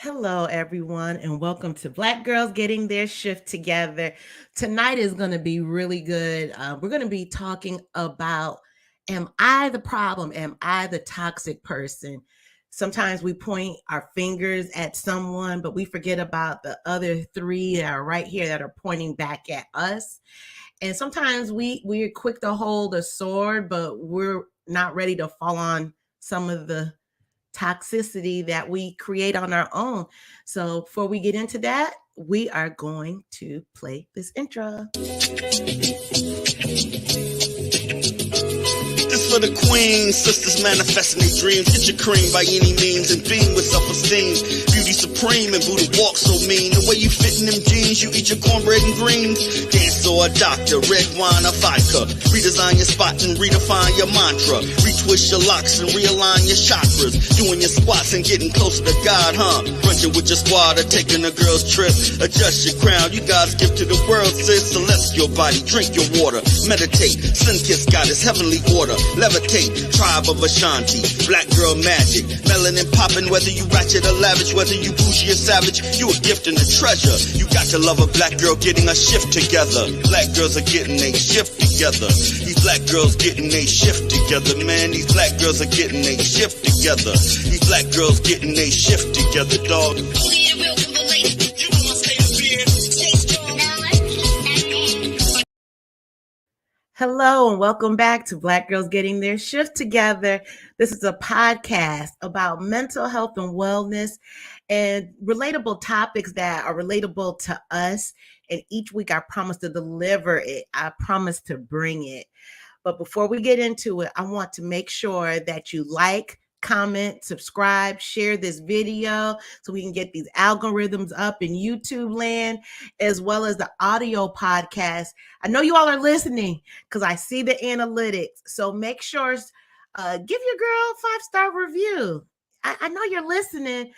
Hello, everyone, and welcome to Black Girls Getting Their Shift Together. Tonight is going to be really good. We're going to be talking about, am I the problem? Am I the toxic person? Sometimes we point our fingers at someone, but we forget about the other three that are right here that are pointing back at us. And sometimes we're quick to hold a sword, but we're not ready to fall on some of the toxicity that we create on our own. So before we get into that, we are going to play this intro. This for the queens, sisters manifesting their dreams. Get your cream by any means and beam with self-esteem. Beauty supreme and Buddha walk so mean. The way you fit in them jeans, you eat your cornbread and greens. Dance or a doctor, red wine or vodka. Redesign your spot and redefine your mantra. Retwist your locks and realign your chakras. Doing your squats and getting closer to God, huh? Brunching with your squad or taking a girl's trip. Adjust your crown, you God's gift to the world, sis. Celestial body, drink your water. Meditate, sun-kissed goddess, heavenly order. Levitate, tribe of Ashanti, black girl magic, melanin popping, whether you ratchet or lavish, whether you bougie or savage, you a gift and a treasure. You got to love a black girl getting a shift together. Black girls are getting a shift together. These black girls getting a shift together, man. These black girls are getting a shift together. These black girls getting a shift together, dog. Hello, and welcome back to Black Girls Getting Their Shift Together. This is a podcast about mental health and wellness and relatable topics that are relatable to us. And each week I promise to deliver it. I promise to bring it. But before we get into it, I want to make sure that you like, comment, subscribe, share this video so we can get these algorithms up in YouTube land, as well as the audio podcast. I know you all are listening because I see the analytics. So make sure, give your girl a 5-star review. I know you're listening.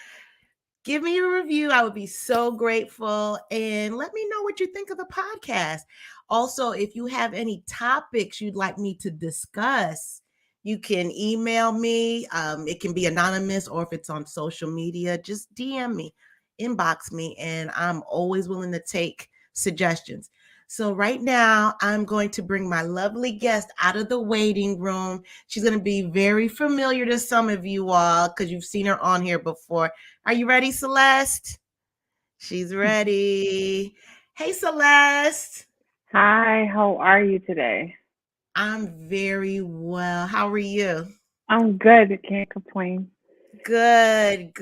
Give me a review. I would be so grateful. And let me know what you think of the podcast. Also, if you have any topics you'd like me to discuss, you can email me. It can be anonymous, or if it's on social media, just DM me, inbox me, and I'm always willing to take suggestions. So right now, I'm going to bring my lovely guest out of the waiting room. She's going to be very familiar to some of you all because you've seen her on here before. Are you ready, Celeste? She's ready. Hey, Celeste. Hi, how are you today? I'm very well. How are you? I'm good. Can't complain. Good.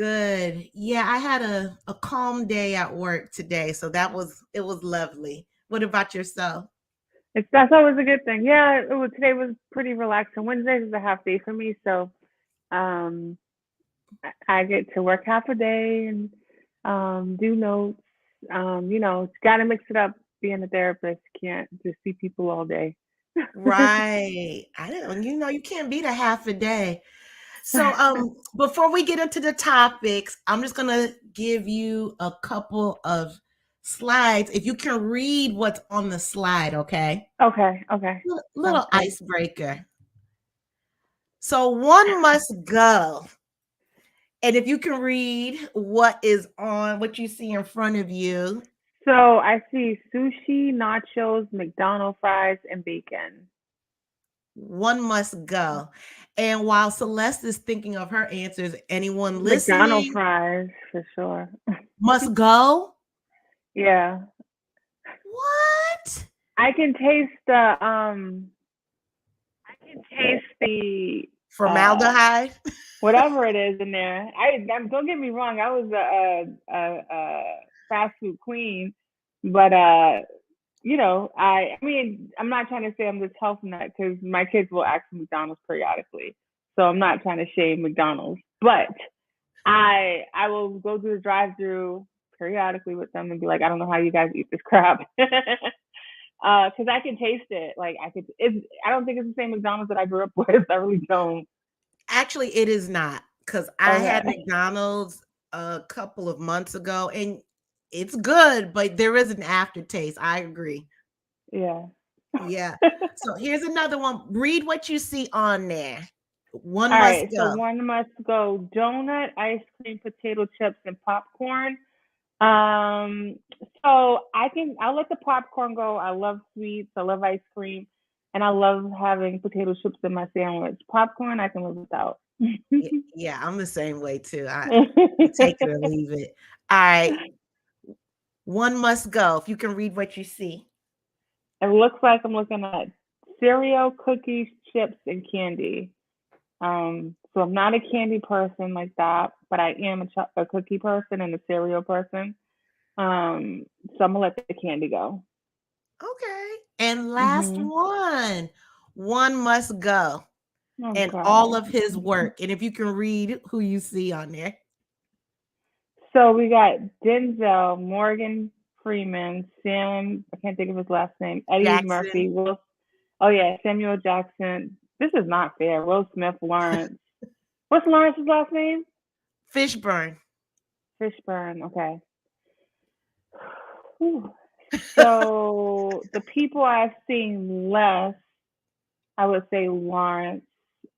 Yeah, I had a calm day at work today, so it was lovely. What about yourself? That's always a good thing. Yeah, today was pretty relaxing. Wednesdays is a half day for me, so um, I get to work half a day and do notes. Got to mix it up. Being a therapist, can't just see people all day. Right. You can't beat a half a day. So before we get into the topics, I'm just gonna give you a couple of slides. If you can read what's on the slide, okay? Okay. Little icebreaker. So one must go. And if you can read what is on what you see in front of you. So I see sushi, nachos, McDonald's fries, and bacon. One must go. And while Celeste is thinking of her answers, anyone listening? McDonald's fries for sure. Must go? Yeah. What? I can taste the formaldehyde, whatever it is in there. Don't get me wrong. I was a fast food queen, but I mean, I'm not trying to say I'm this health nut because my kids will ask for McDonald's periodically. So I'm not trying to shame McDonald's, but I will go to the drive-through periodically with them and be like, I don't know how you guys eat this crap. Because I can taste it. Like I don't think it's the same McDonald's that I grew up with. I really don't. Actually, it is not, because I had McDonald's a couple of months ago, and it's good, but there is an aftertaste. I agree. Yeah. So here's another one. Read what you see on there. One All must right, so go. one must go donut, ice cream, potato chips, and popcorn. Um, so I'll let the popcorn go. I love sweets, I love ice cream, and I love having potato chips in my sandwich. Popcorn I can live without. Yeah, I'm the same way too. I take it or leave it. All right. One must go. If you can read what you see. It looks like I'm looking at cereal, cookies, chips, and candy. So I'm not a candy person like that, but I am a cookie person and a cereal person. So I'm gonna let the candy go. Okay. And last Mhm. one. One must go. Oh And all God. of his work. And if you can read who you see on there. So we got Denzel, Morgan Freeman, Sam. I can't think of his last name. Eddie Jackson, Murphy. Will. Oh yeah, Samuel Jackson. This is not fair. Will Smith, Lawrence. What's Lawrence's last name? Fishburne. Fishburne. Okay. Whew. So the people I've seen less, I would say Lawrence.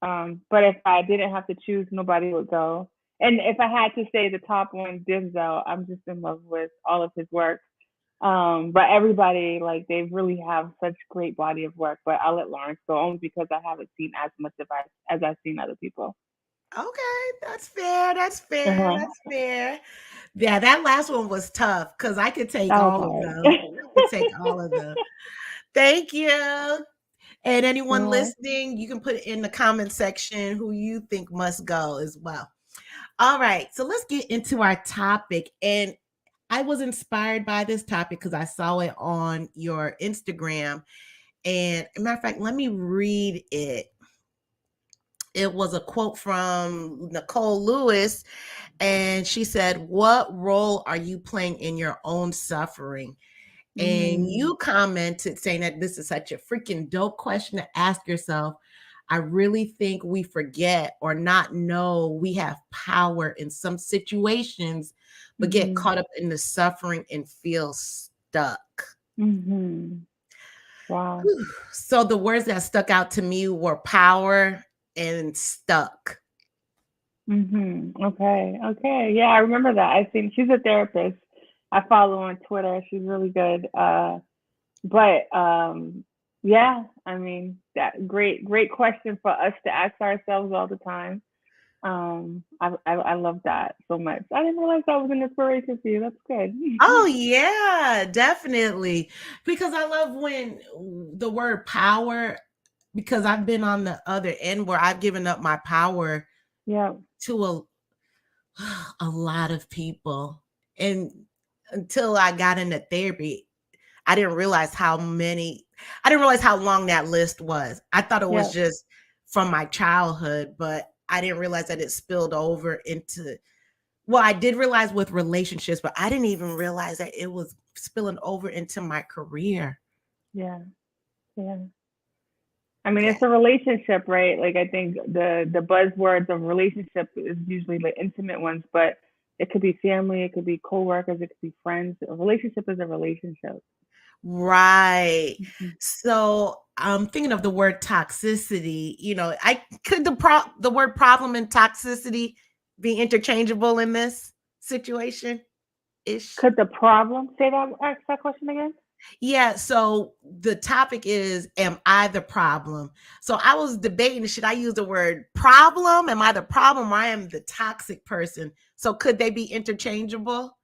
But if I didn't have to choose, nobody would go. And if I had to say the top one, Denzel, I'm just in love with all of his work. But everybody, like, they really have such great body of work. But I'll let Lawrence go only because I haven't seen as much of as I've seen other people. Okay, that's fair. That's fair. Uh-huh. That's fair. Yeah, that last one was tough because I could take That was all of them. I could take all of them. Thank you. And anyone hard. listening, you can put it in the comment section who you think must go as well. All right, so let's get into our topic. And I was inspired by this topic because I saw it on your Instagram. And as a matter of fact, let me read it. It was a quote from Nicole Lewis, and she said, "What role are you playing in your own suffering?" And Mm, you commented saying that this is such a freaking dope question to ask yourself. I really think we forget or not know we have power in some situations, but get mhm. caught up in the suffering and feel stuck. Mhm. Wow. Whew. So the words that stuck out to me were power and stuck. Okay. Okay. Yeah, I remember that. I think she's a therapist. I follow on Twitter. She's really good. But yeah, I mean, that great question for us to ask ourselves all the time. I love that so much. I didn't realize that was an inspiration for you. That's good. Oh yeah, definitely. Because I love when the word power, because I've been on the other end where I've given up my power Yeah. to a lot of people. And until I got into therapy, I didn't realize I didn't realize how long that list was. I thought it was Yeah. just from my childhood, but I didn't realize that it spilled over into, well, I did realize with relationships, but I didn't even realize that it was spilling over into my career. Yeah. Yeah. I mean, Yeah. it's a relationship, right? Like I think the buzzwords of relationship is usually like intimate ones, but it could be family, it could be coworkers, it could be friends. A relationship is a relationship. Right. Mhm. So I'm thinking of the word toxicity. I could the word problem and toxicity be interchangeable in this situation ish. Could the problem say that? Ask that question again. Yeah, so the topic is, am I the problem? So I was debating, should I use the word problem? Am I the problem or I am the toxic person? So could they be interchangeable?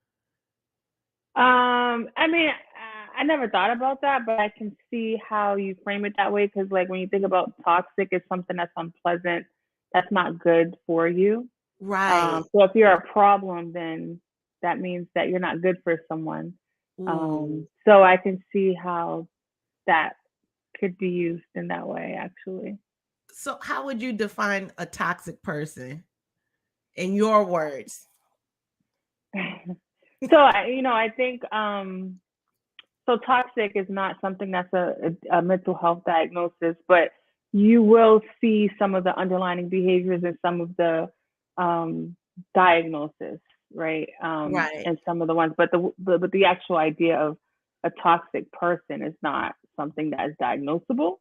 I mean, I never thought about that, but I can see how you frame it that way because, like, when you think about toxic, it's something that's unpleasant, that's not good for you. Right. So if you're a problem, then that means that you're not good for someone. Ooh. So I can see how that could be used in that way, actually. So how would you define a toxic person in your words? So I think so toxic is not something that's a mental health diagnosis, but you will see some of the underlying behaviors and some of the um, diagnosis, right? Right. And some of the ones, but the actual idea of a toxic person is not something that is diagnosable.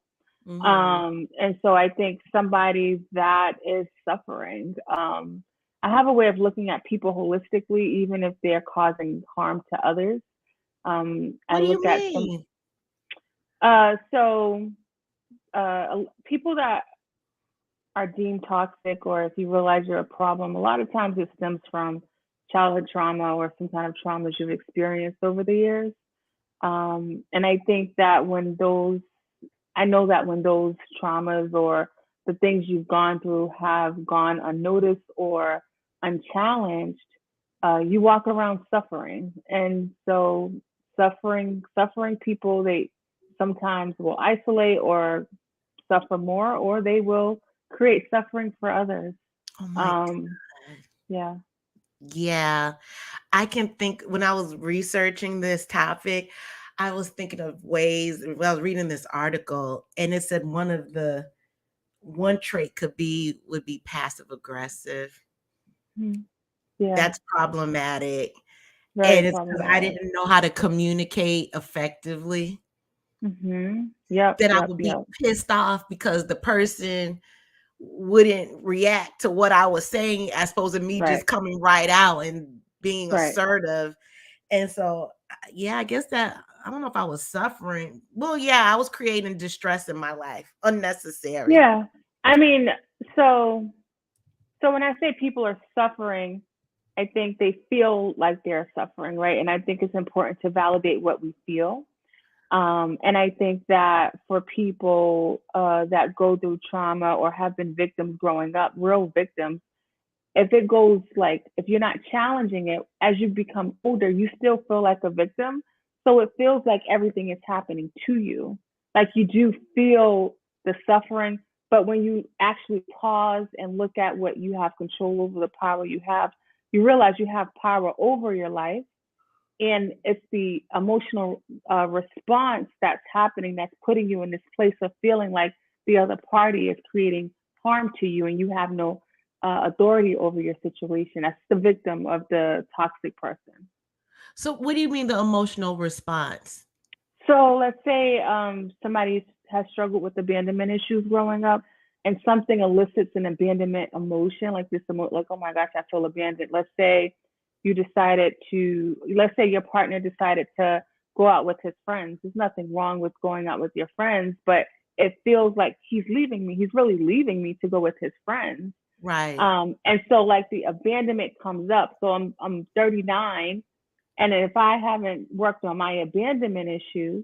Mm-hmm. And so I think somebody that is suffering, I have a way of looking at people holistically, even if they're causing harm to others. I What do look you at some, mean? so people that are deemed toxic, or if you realize you're a problem, a lot of times it stems from childhood trauma or some kind of traumas you've experienced over the years. And I think that I know that when those traumas or the things you've gone through have gone unnoticed or unchallenged, you walk around suffering. And so suffering people, they sometimes will isolate or suffer more, or they will create suffering for others. Oh my Um, God. yeah. Yeah. I can think when I was researching this topic, I was thinking of ways. Well, I was reading this article and it said one trait would be passive aggressive. Mhm. Yeah. That's problematic. Very And it's because I problematic. didn't know how to communicate effectively. Yep. Then I Yep. would be Yep. pissed off because the person wouldn't react to what I was saying as opposed to me Right. just coming right out and being Right. assertive. And so, yeah, I guess that I don't know if I was suffering. Well, yeah, I was creating distress in my life, unnecessary. Yeah. I mean, so so when I say people are suffering, I think they feel like they're suffering, right? And I think it's important to validate what we feel. And I think that for people that go through trauma or have been victims growing up, real victims, if it goes like, if you're not challenging it, as you become older, you still feel like a victim. So it feels like everything is happening to you. Like you do feel the suffering, but when you actually pause and look at what you have control over, the power you have, you realize you have power over your life. And it's the emotional response that's happening that's putting you in this place of feeling like the other party is creating harm to you and you have no authority over your situation. That's the victim of the toxic person. So, what do you mean the emotional response? So let's say somebody has struggled with abandonment issues growing up, and something elicits an abandonment emotion, like like, oh my gosh, I feel abandoned. Let's say your partner decided to go out with his friends. There's nothing wrong with going out with your friends, but it feels like he's leaving me. He's really leaving me to go with his friends. Right. And so like the abandonment comes up. So I'm 39, and if I haven't worked on my abandonment issues,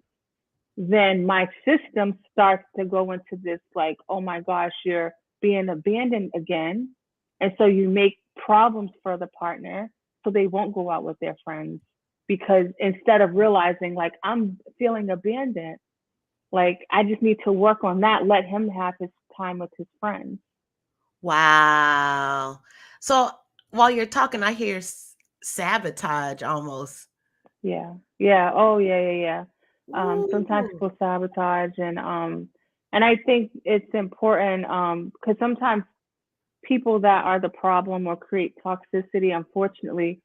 then my system starts to go into this like, oh my gosh, you're being abandoned again. And so you make problems for the partner so they won't go out with their friends because instead of realizing like I'm feeling abandoned, like I just need to work on that, let him have his time with his friends. Wow. So, while you're talking, I hear sabotage almost. Yeah. Yeah. Oh yeah, yeah, yeah. Sometimes Ooh. people sabotage and I think it's important because sometimes people that are the problem or create toxicity, unfortunately,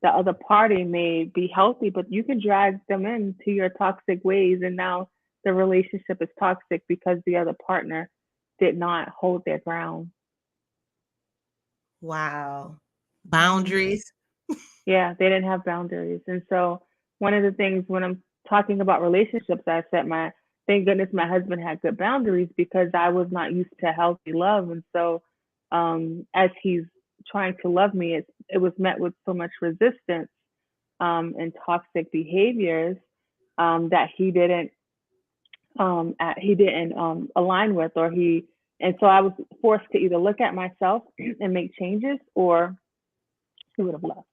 the other party may be healthy, but you can drag them into your toxic ways. And now the relationship is toxic because the other partner did not hold their ground. Wow. Hmm. Boundaries. Yeah, they didn't have boundaries. And so, one of the things when I'm talking about relationships, thank goodness my husband had good boundaries because I was not used to healthy love. And so, as he's trying to love me, it was met with so much resistance and toxic behaviors that he didn't align with, and so I was forced to either look at myself and make changes, or he would have left.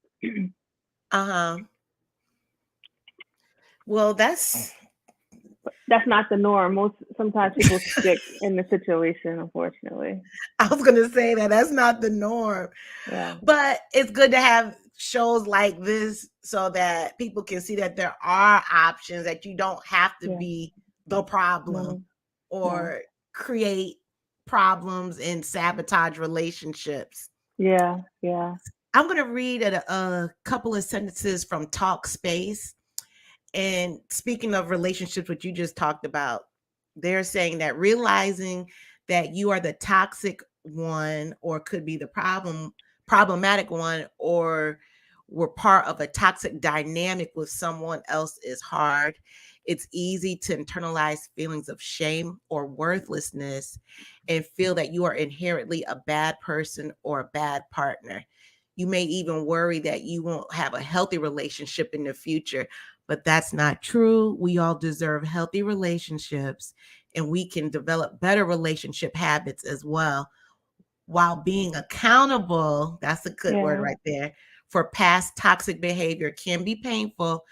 Uh-huh. Well, that's That's not the norm. Sometimes people stick in the situation, unfortunately. I was gonna say that that's not the norm. Yeah. But it's good to have shows like this so that people can see that there are options, that you don't have to Yeah. be the problem No. No. or create problems and sabotage relationships. Yeah. Yeah. I'm going to read a couple of sentences from Talk Space. And speaking of relationships, what you just talked about, they're saying that realizing that you are the toxic one or could be the problematic one, or were part of a toxic dynamic with someone else is hard. It's easy to internalize feelings of shame or worthlessness and feel that you are inherently a bad person or a bad partner. You may even worry that you won't have a healthy relationship in the future, but that's not true. We all deserve healthy relationships, and we can develop better relationship habits as well while being accountable. That's a good word Yeah. right there. For past toxic behavior can be painful.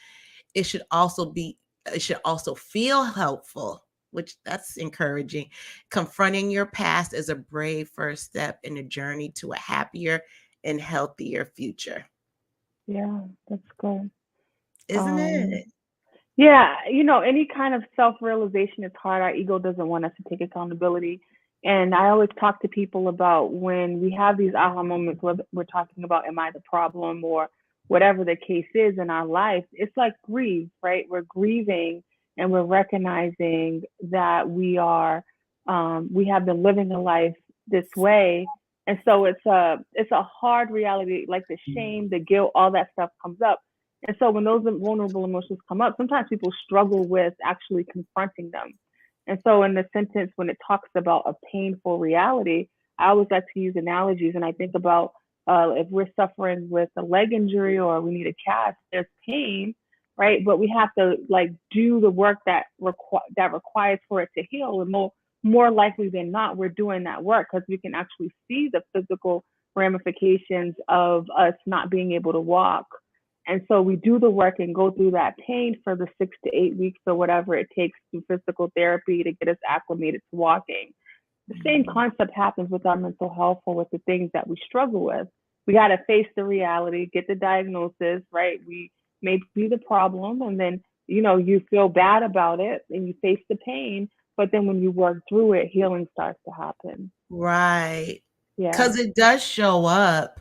It should also be it should also feel helpful, which that's encouraging. Confronting your past is a brave first step in the journey to a happier and healthier future. Yeah, that's good. Isn't Um, it? yeah, any kind of self-realization is hard. Our ego doesn't want us to take accountability. And I always talk to people about when we have these aha moments where we're talking about, am I the problem, or whatever the case is in our life. It's like grief, right? We're grieving and we're recognizing that we have been living a life this way. And so it's a hard reality, like the shame, the guilt, all that stuff comes up. And so when those vulnerable emotions come up, sometimes people struggle with actually confronting them. And so in the sentence, when it talks about a painful reality, I always like to use analogies. And I think about if we're suffering with a leg injury or we need a cast, there's pain, right? But we have to like do the work that requires for it to heal. And more likely than not, we're doing that work because we can actually see the physical ramifications of us not being able to walk. And so we do the work and go through that pain for the 6 to 8 weeks or whatever it takes through physical therapy to get us acclimated to walking. The same concept happens with our mental health or with the things that we struggle with. We got to face the reality, get the diagnosis, right? We may be the problem, and then, you feel bad about it and you face the pain. But then when you work through it, healing starts to happen. Right. Yeah, Because it does show up.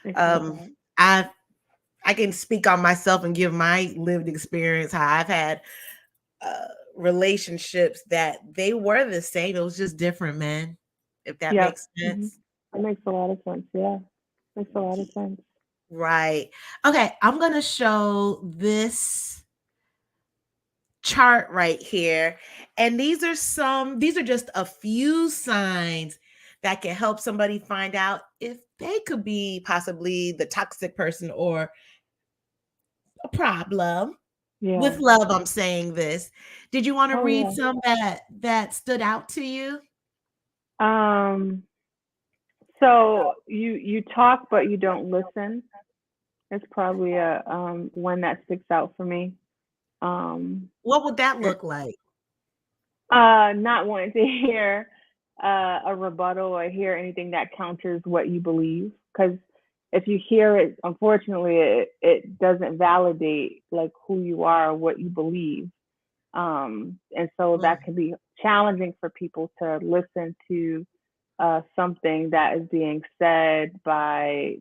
it shows Um, up. I I can speak on myself and give my lived experience. How I've had uh, relationships that they were the same. It was just different, man. If that Yep. makes Hmm. sense. That makes a lot of sense. Yeah, makes a lot of sense. Right. Okay. I'm gonna show this chart right here, and these are just a few signs that can help somebody find out if they could be possibly the toxic person or a problem. With Yeah. love, I'm saying this. Did you want to Oh read yeah. some that stood out to you? Um. So you talk but you don't listen. It's probably a one that sticks out for me. Um. What would that look like? Not wanting to hear a rebuttal or hear anything that counters what you believe, because if you hear it, unfortunately, it doesn't validate like who you are or what you believe. And so Mm, that can be challenging for people to listen to something that is being said by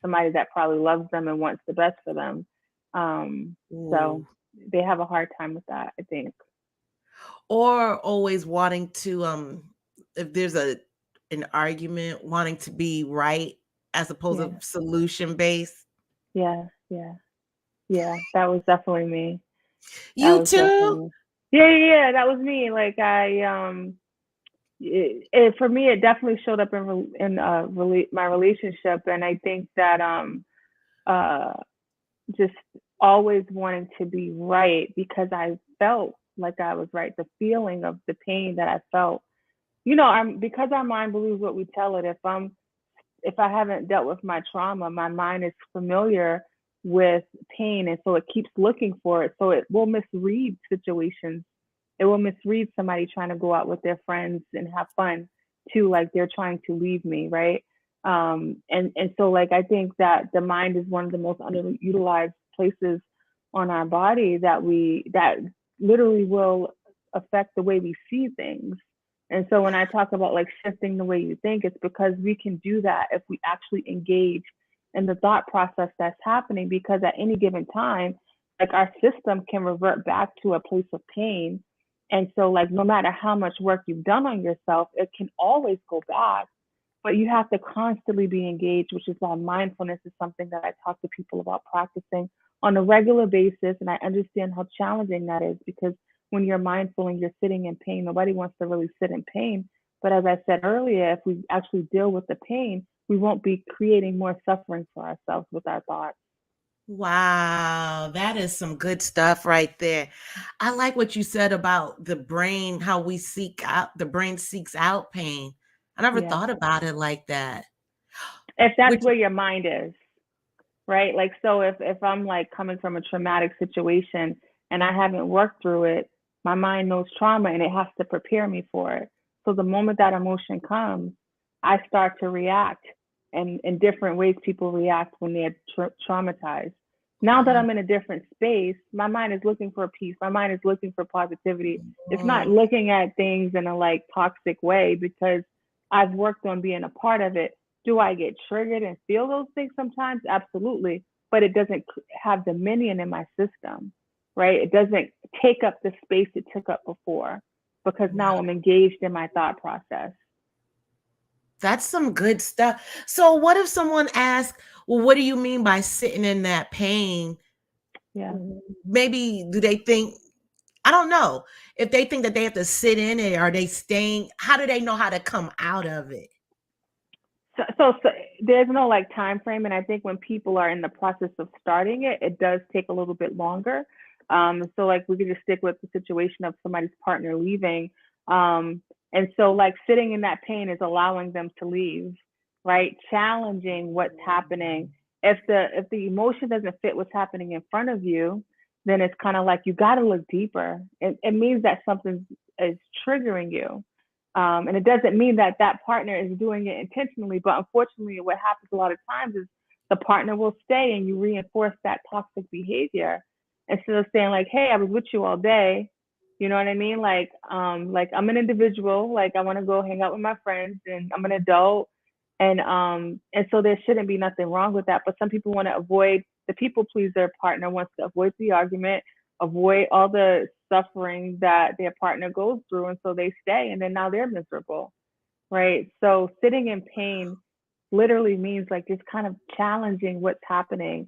somebody that probably loves them and wants the best for them. So ooh. they have a hard time with that, I think. Or always wanting to if there's an argument, wanting to be right as opposed to Yeah, solution based. yeah, yeah, yeah. That was definitely me. That You was definitely too? me. Yeah, yeah, yeah. That was me. Like for me, it definitely showed up in my relationship, and I think that uh just always wanting to be right because I felt like I was right. The feeling of the pain that I felt. I'm because our mind believes what we tell it. If I haven't dealt with my trauma, my mind is familiar with pain, and so it keeps looking for it. So it will misread situations. It will misread somebody trying to go out with their friends and have fun too, like they're trying to leave me, right? And so like I think that the mind is one of the most underutilized places on our body that literally will affect the way we see things. And so when I talk about like shifting the way you think, it's because we can do that if we actually engage in the thought process that's happening. Because at any given time, like our system can revert back to a place of pain. And so, like, no matter how much work you've done on yourself, it can always go back. But you have to constantly be engaged, which is why mindfulness is something that I talk to people about practicing on a regular basis. And I understand how challenging that is, because when you're mindful and you're sitting in pain, nobody wants to really sit in pain. But as I said earlier, if we actually deal with the pain, we won't be creating more suffering for ourselves with our thoughts. Wow, that is some good stuff right there. I like what you said about the brain, how the brain seeks out pain. I never Yeah. thought about it like that. If that's Which, where your mind is, right? Like, so if I'm like coming from a traumatic situation and I haven't worked through it, my mind knows trauma and it has to prepare me for it. So the moment that emotion comes, I start to react, and in different ways people react when they're traumatized. Now that mm, I'm in a different space, my mind is looking for peace. My mind is looking for positivity. It's not mm, looking at things in a like toxic way, because I've worked on being a part of it. Do I get triggered and feel those things sometimes? Absolutely. But it doesn't have dominion in my system, right? It doesn't take up the space it took up before, because now I'm engaged in my thought process. that's some good stuff. So, what if someone asks, well, what do you mean by sitting in that pain? Yeah. Maybe do they think, I don't know, if they think that they have to sit in it, are they staying? How do they know how to come out of it? So there's no like time frame, and I think when people are in the process of starting it, it does take a little bit longer. So like we could just stick with the situation of somebody's partner leaving, and so like sitting in that pain is allowing them to leave, right? Challenging what's happening. If the emotion doesn't fit what's happening in front of you, then it's kind of like you got to look deeper. It means that something is triggering you. And it doesn't mean that that partner is doing it intentionally, but unfortunately, what happens a lot of times is the partner will stay and you reinforce that toxic behavior instead of saying like, "Hey, I was with you all day." You know what I mean? Like I'm an individual. Like I want to go hang out with my friends, and I'm an adult, and so there shouldn't be nothing wrong with that. But some people want to avoid the people pleaser partner wants to avoid the argument, avoid all the suffering that their partner goes through, and so they stay, and then now they're miserable, right? So sitting in pain literally means like just kind of challenging what's happening,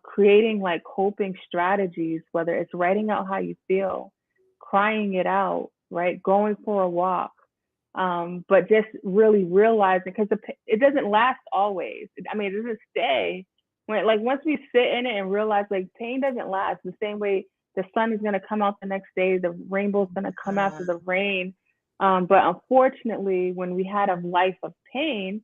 creating like coping strategies, whether it's writing out how you feel, crying it out, right, going for a walk, but just really realizing, because it doesn't last always. I mean, it doesn't stay. When like once we sit in it and realize like pain doesn't last the same way the sun is going to come out the next day, the rainbow's going to come Uh, after the rain. But unfortunately, when we had a life of pain,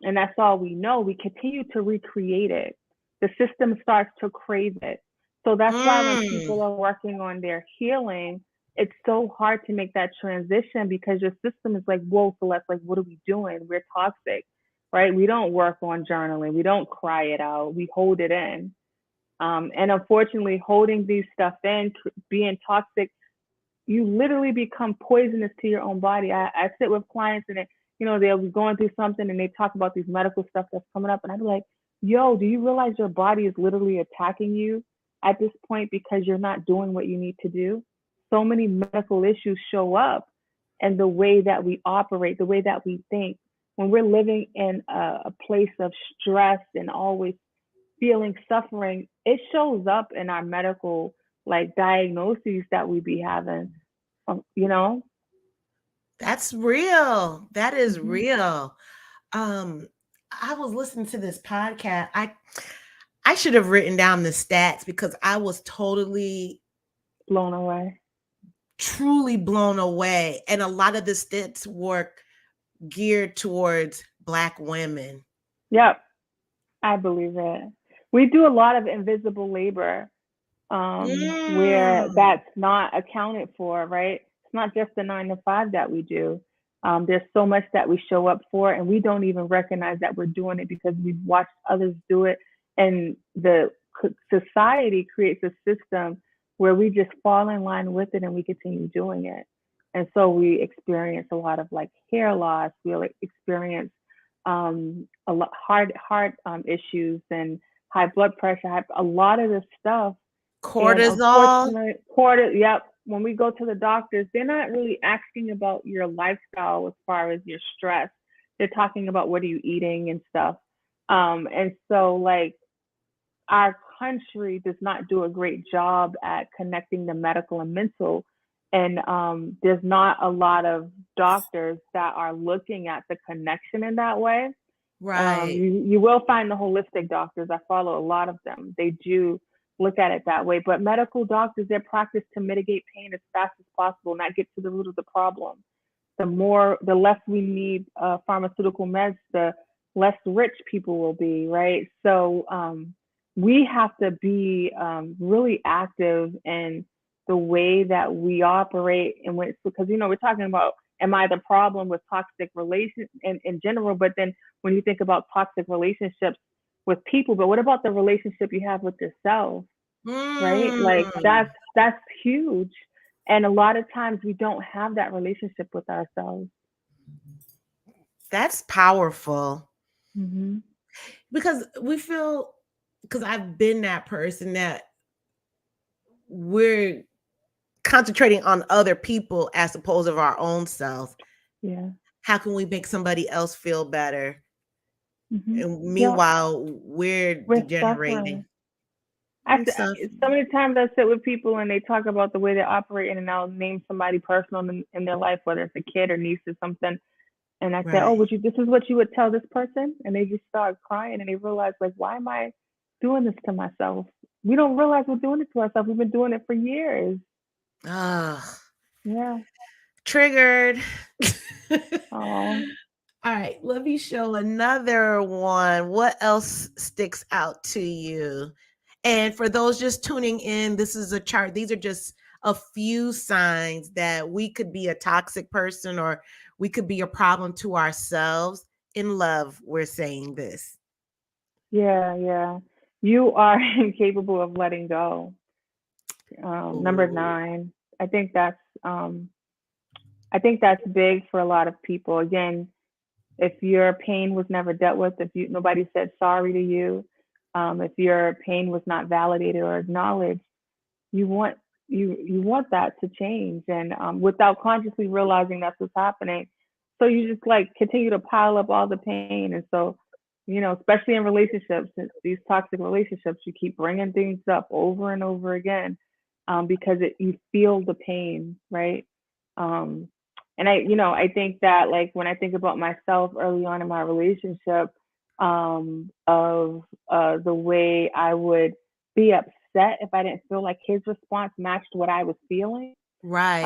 and that's all we know, we continue to recreate it. The system starts to crave it. So that's why when mm, people are working on their healing, it's so hard to make that transition, because your system is like, whoa, Celeste, like, what are we doing? We're toxic, right? We don't work on journaling. We don't cry it out. We hold it in. And unfortunately, holding these stuff in, being toxic, you literally become poisonous to your own body. I sit with clients and they'll be going through something and they talk about these medical stuff that's coming up, and I'd be like, yo, do you realize your body is literally attacking you at this point because you're not doing what you need to do? So many medical issues show up, and the way that we operate, the way that we think, when we're living in a place of stress and always feeling suffering, it shows up in our medical like diagnoses that we be having. You know? that's real. That is Hmm. real. Um, I was listening to this podcast. I should have written down the stats because I was totally, Blown away. truly blown away. And a lot of the stats were geared towards Black women. Yep, I believe it. We do a lot of invisible labor, where Mm, that's not accounted for, right? It's not just the 9 to 5 that we do. There's so much that we show up for, and we don't even recognize that we're doing it because we've watched others do it. And the society creates a system where we just fall in line with it and we continue doing it. And so we experience a lot of like hair loss. We'll experience a lot heart issues and high blood pressure, a lot of this stuff. And cortisol. unfortunately, quarter, yep, when we go to the doctors, they're not really asking about your lifestyle as far as your stress. They're talking about what are you eating and stuff. And so like our country does not do a great job at connecting the medical and mental. And there's not a lot of doctors that are looking at the connection in that way. Right. You will find the holistic doctors. I follow a lot of them. They do look at it that way. But medical doctors, they're practiced to mitigate pain as fast as possible, not get to the root of the problem. The less we need pharmaceutical meds, the less rich people will be, right? So we have to be really active in the way that we operate, and when, because we're talking about, am I the problem with toxic relations in general? But then when you think about toxic relationships with people, but what about the relationship you have with yourself, right? Like Mm, that's huge. And a lot of times we don't have that relationship with ourselves. that's powerful Hmm. because we feel, because I've been that person that we're concentrating on other people as opposed to our own self. Yeah. How can we make somebody else feel better? Hmm. And Yeah. meanwhile, we're We're degenerating. suffering. I, I'm so suffering. many times I sit with people and they talk about the way they're operating, and I'll name somebody personal in their life, whether it's a kid or niece or something. And I say, "Oh, Right. this is what you would tell this person?" And they just start crying, and they realize, like, why am I doing this to myself? We don't realize we're doing it to ourselves. We've been doing it for years. Ah, Yeah. triggered. Oh. All right, let me show another one. What else sticks out to you? And for those just tuning in, this is a chart. These are just a few signs that we could be a toxic person or we could be a problem to ourselves. In love, we're saying this. Yeah, yeah. You are incapable of letting go. Number Ooh, 9. I think that's um, I think that's big for a lot of people. Again, if your pain was never dealt with, if nobody said sorry to you, if your pain was not validated or acknowledged, you want you want that to change, and without consciously realizing that's what's happening. So you just like continue to pile up all the pain, and so especially in relationships, these toxic relationships, you keep bringing things up over and over again, because you feel the pain, right? um, and I think that, like, when I think about myself early on in my relationship, of the way I would be upset if I didn't feel like his response matched what I was feeling. right.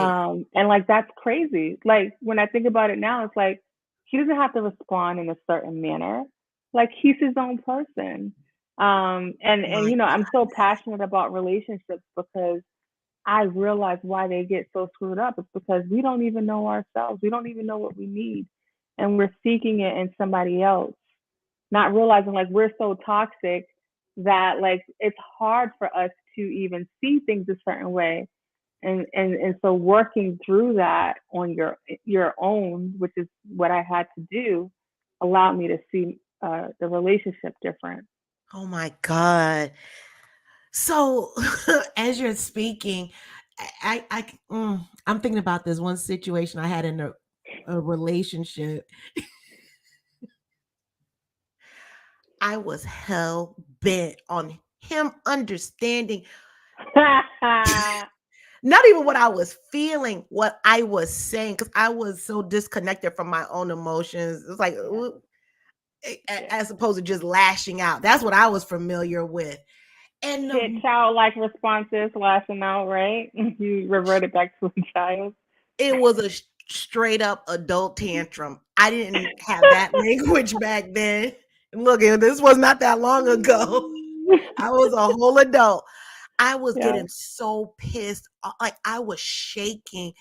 And like that's crazy. Like when I think about it now, it's like he doesn't have to respond in a certain manner. Like he's his own person. And My I'm so passionate about relationships because I realize why they get so screwed up. It's because we don't even know ourselves. We don't even know what we need. And we're seeking it in somebody else, not realizing like we're so toxic that like it's hard for us to even see things a certain way. And so working through that on your own, which is what I had to do, allowed me to see the relationship different. oh my God. So as you're speaking, I'm thinking about this one situation I had in a relationship. I was hell bent on him understanding not even what I was feeling, what I was saying, because I was so disconnected from my own emotions. It's like, Yeah, yeah. as opposed to just lashing out. That's what I was familiar with. And Childlike responses, lashing out, right? You reverted back to a child. it was a straight up adult tantrum. I didn't have that language back then. Look, this was not that long ago. I was a whole adult. I was Yeah, getting so pissed, like I was shaking.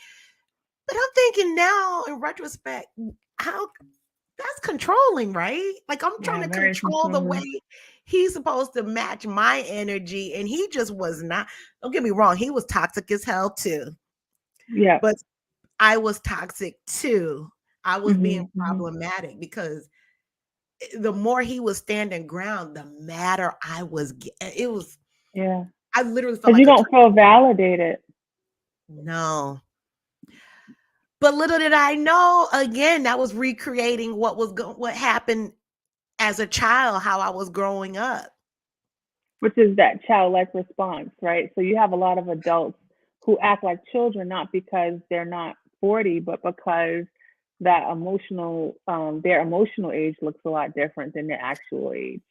But I'm thinking now, in retrospect, how that's controlling, right? Like I'm trying yeah, to very control the way controlling. he's supposed to match my energy, and he just was not. Don't get me wrong, he was toxic as hell too, Yeah. but I was toxic too. I was being Mhm. Mhm. problematic because the more he was standing ground, the madder I was. It was. Yeah. I literally felt Because you like a don't feel validated. No. But little did I know, again, that was recreating what happened as a child, how I was growing up. Which is that childlike response, right? So you have a lot of adults who act like children, not because they're not 40, but because their emotional age looks a lot different than their actual age.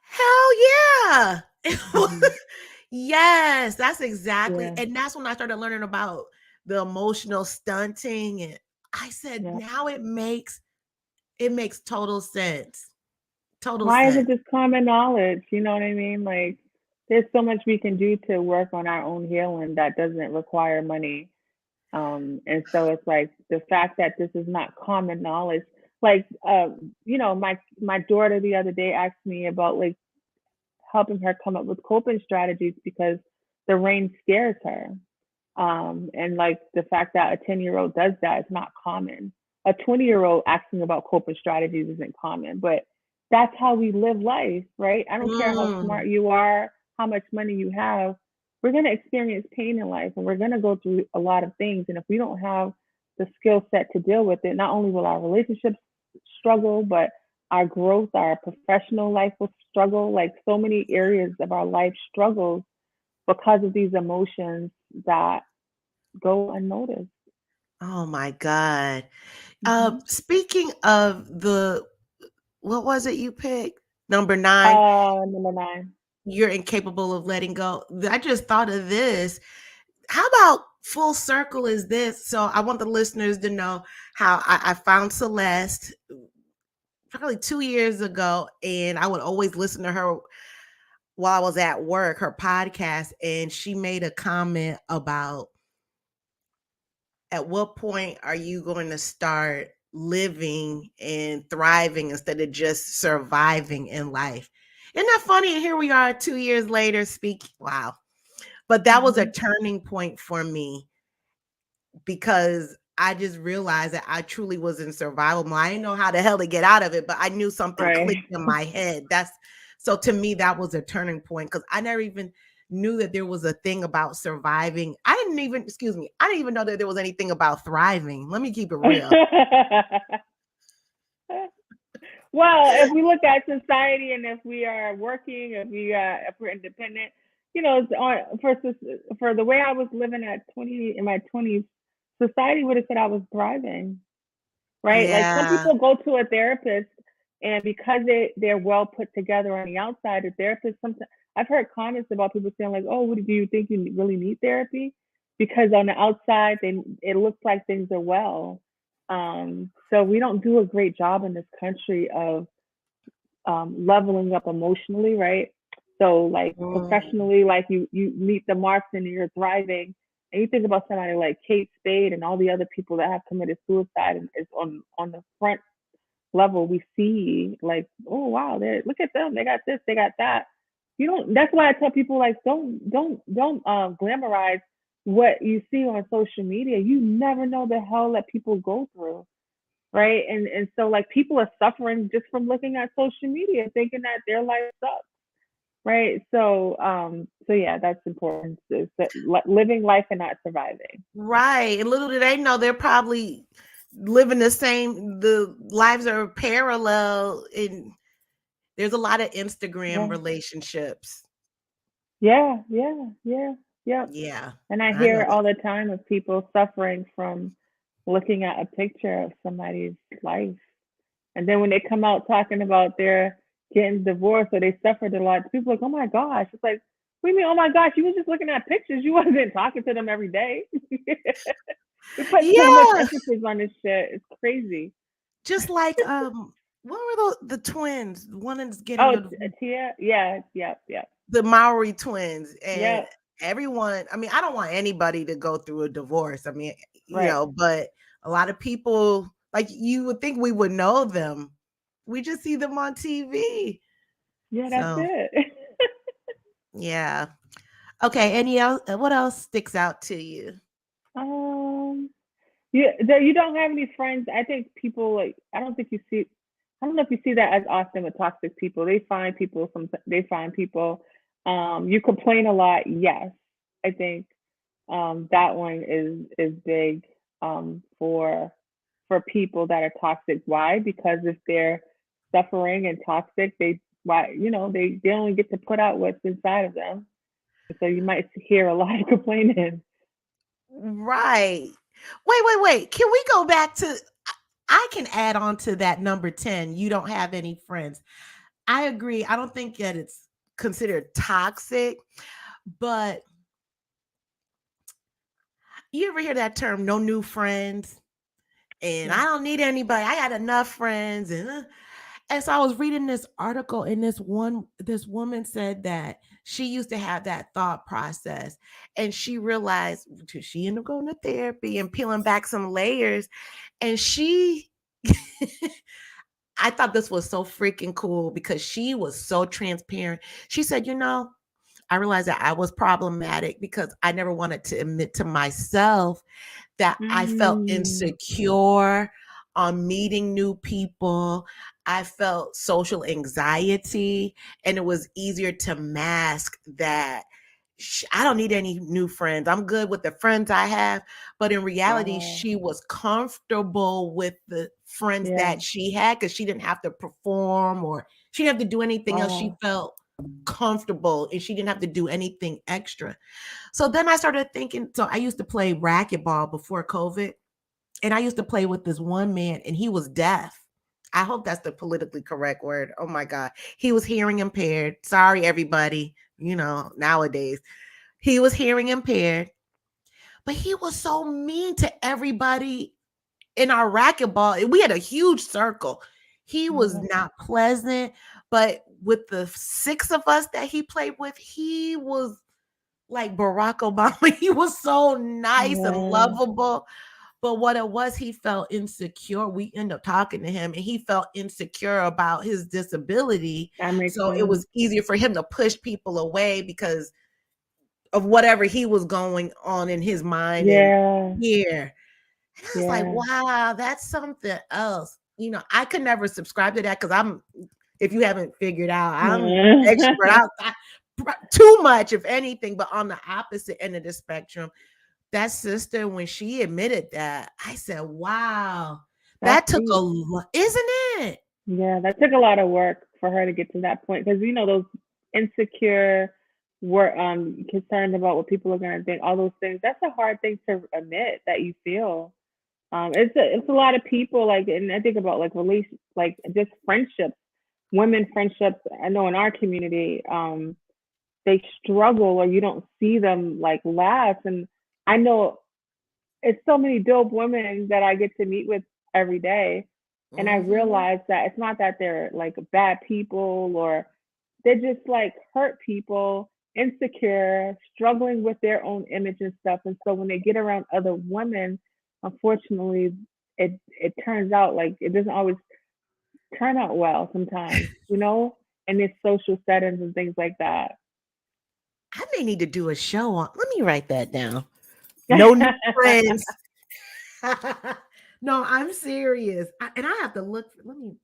Hell yeah. Hmm. Yes, that's exactly. Yeah, And that's when I started learning about the emotional stunting. And I said, yeah. now it makes total sense. Total Why is it sense. just common knowledge? You know what I mean? Like, there's so much we can do to work on our own healing that doesn't require money. And so it's like the fact that this is not common knowledge. Like, my daughter the other day asked me about like helping her come up with coping strategies because the rain scares her. And like the fact that a 10-year-old does that is not common. A 20-year-old asking about coping strategies isn't common, but that's how we live life, right? I don't care how Mm. smart you are, how much money you have. We're going to experience pain in life and we're going to go through a lot of things. And if we don't have the skill set to deal with it, not only will our relationships struggle, but our growth, our professional life will struggle. Like so many areas of our life struggles because of these emotions that go unnoticed. Oh my God. Hmm. Speaking of what was it you picked? Number 9, Number 9. you're incapable of letting go. I just thought of this. How about full circle is this? So I want the listeners to know how I found Celeste probably 2 years ago, and I would always listen to her while I was at work, her podcast, and she made a comment about at what point are you going to start living and thriving instead of just surviving in life? Isn't that funny? And here we are 2 years later speaking. Wow. But that was a Hmm. turning point for me because I just realized that I truly was in survival mode. I didn't know how the hell to get out of it, but I knew something Right. clicked in my head. That's so to me, that was a turning point because I never even knew that there was a thing about surviving. I didn't even know that there was anything about thriving. Let me keep it real. Well, if we look at society and if we are working, if we're independent, it's for the way I was living at 20 in my 20s, society would have said I was thriving. Right? Like some Yeah. people go to a therapist and because they're well put together on the outside, a therapist sometimes I've heard comments about people saying like, "Oh, what do you think you really need therapy?" Because on the outside, it looks like things are well. So we don't do a great job in this country of leveling up emotionally, right? So like Mm. professionally, like you meet the marks and you're thriving. And you think about somebody like Kate Spade and all the other people that have committed suicide and is on the front level we see like, oh wow, they look at them, they got this, they got that. You don't that's why I tell people like don't glamorize what you see on social media. You never know the hell that people go through, right? And so like people are suffering just from looking at social media, thinking that their life sucks, right? So yeah, that's important. Is that living life and not surviving. Right. And little do they know they're probably living the lives are parallel and there's a lot of Instagram Yeah, relationships. yeah. Yep. Yeah, And I I hear know it that. all the time of people suffering from looking at a picture of somebody's life, and then when they come out talking about their getting divorced or they suffered a lot, people are like, oh my gosh. It's like, what do you mean, oh my gosh, you were just looking at pictures. You wasn't talking to them every day. We put too much Yeah, emphasis on this shit. It's crazy. just like what were the twins? One is getting Oh, the Tia? Yeah, yep. Maori twins, and Yep, everyone. I mean, I don't want anybody to go through a divorce. I mean, right. but a lot of people like you would think we would know them. We just see them on TV. Yeah, that's So it. yeah. Okay. Any else? What else sticks out to you? um, you don't have any friends. I think people like, I don't think you see, I don't know if you see that as often with toxic people. They find people. You complain a lot. Yes, I think. That one is big for people that are toxic. Why? Because if they're suffering and toxic, they only get to put out what's inside of them. So you might hear a lot of complaining. Right. Wait. Can we go back to I can add on to that number 10. You don't have any friends. I agree. I don't think that it's considered toxic, but you ever hear that term, no new friends? And I don't need anybody. I got enough friends. And so I was reading this article, and this woman said that she used to have that thought process, and she realized she ended up going to therapy and peeling back some layers. And she I thought this was so freaking cool because she was so transparent. She said, I realized that I was problematic because I never wanted to admit to myself that I felt Mm, insecure on meeting new people. I felt social anxiety, and it was easier to mask that I don't need any new friends. I'm good with the friends I have. But in reality, wow. she was comfortable with the friends Yeah. that she had because she didn't have to perform or she didn't have to do anything else. She Wow. felt comfortable and she didn't have to do anything extra. So then I started thinking. So I used to play racquetball before COVID, and I used to play with this one man, and he was deaf. I hope that's the politically correct word. Oh my God. He was hearing impaired. Sorry, everybody. Nowadays, he was hearing impaired, but he was so mean to everybody in our racquetball. We had a huge circle. He was Oh, not pleasant, but with the six of us that he played with, he was like Barack Obama. He was so nice and yeah, lovable. But what it was, he felt insecure. We ended up talking to him, and he felt insecure about his disability. that makes So it sense. was easier for him to push people away because of whatever he was going on in his mind and Yeah, here. And I was like, yeah. wow, that's something else. I could never subscribe to that because if you haven't figured out, I'm expert out too much, if anything, but on the opposite end of the spectrum. That sister, when she admitted that, I said, wow, That's that took a deep. lot, isn't it? Yeah, that took a lot of work for her to get to that point because those insecure, were concerned about what people are gonna think, all those things. That's a hard thing to admit that you feel. It's a lot of people like, and I think about like relations, like just friendships, women friendships. I know in our community, they struggle or you don't see them like last. And I know it's so many dope women that I get to meet with every day. And I Mhm. realize that it's not that they're like bad people or they're just like hurt people, insecure, struggling with their own image and stuff. And so when they get around other women, unfortunately, it turns out like it doesn't always turn out well sometimes, in these social settings and things like that. I may need to do a show on. Let me write that down. No new friends. No, I'm serious. And I have to look. Let me.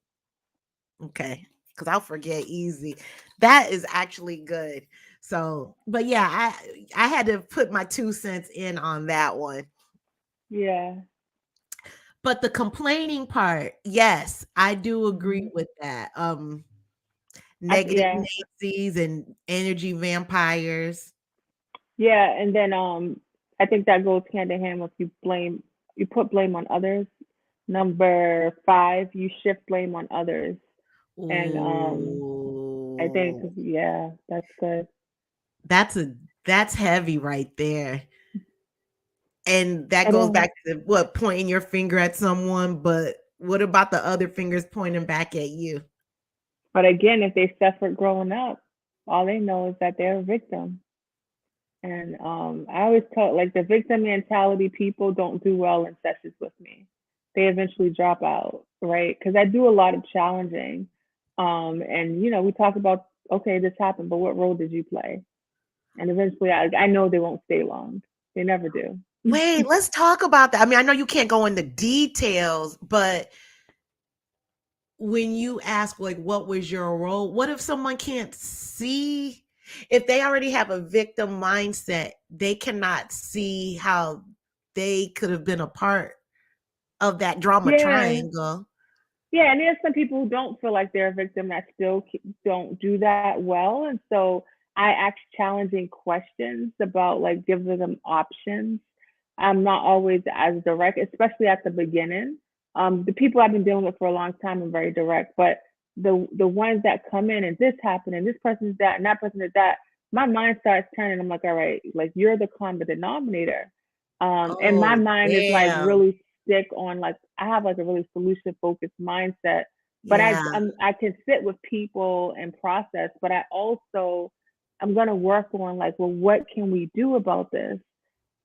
Okay, because I'll forget easy. That is actually good. So, but yeah, I had to put my 2 cents in on that one. Yeah. But the complaining part, yes, I do agree Mhm. with that. Negative Yeah. Nancy's and energy vampires. Yeah, and then I think that goes hand in hand with you put blame on others. Number 5, you shift blame on others. And I think, Ooh, yeah, that's good. that's a that's heavy right there. And that It goes is. back to what, pointing your finger at someone, but what about the other fingers pointing back at you? But again, if they suffered growing up, all they know is that they're a victim. And I always tell like the victim mentality people don't do well in sessions with me. They eventually drop out, right? Because I do a lot of challenging. And we talk about, okay, this happened, but what role did you play? And eventually I know they won't stay long. They never do. Wait, let's talk about that. I mean, I know you can't go into details, but when you ask like what was your role, what if someone can't see? If they already have a victim mindset, they cannot see how they could have been a part of that drama Yeah. triangle. Yeah, and there's some people who don't feel like they're a victim that still don't do that well, and so I ask challenging questions about like giving them options. I'm not always as direct, especially at the beginning. The people I've been dealing with for a long time are very direct, but the ones that come in and this happened and this person is that and that person is that, my mind starts turning. I'm like, all right, like you're the common denominator. And my Oh, mind is like damn. really stick on like I have like a really solution focused mindset, but Yeah. I can sit with people and process, but I also I'm gonna work on like, well, what can we do about this?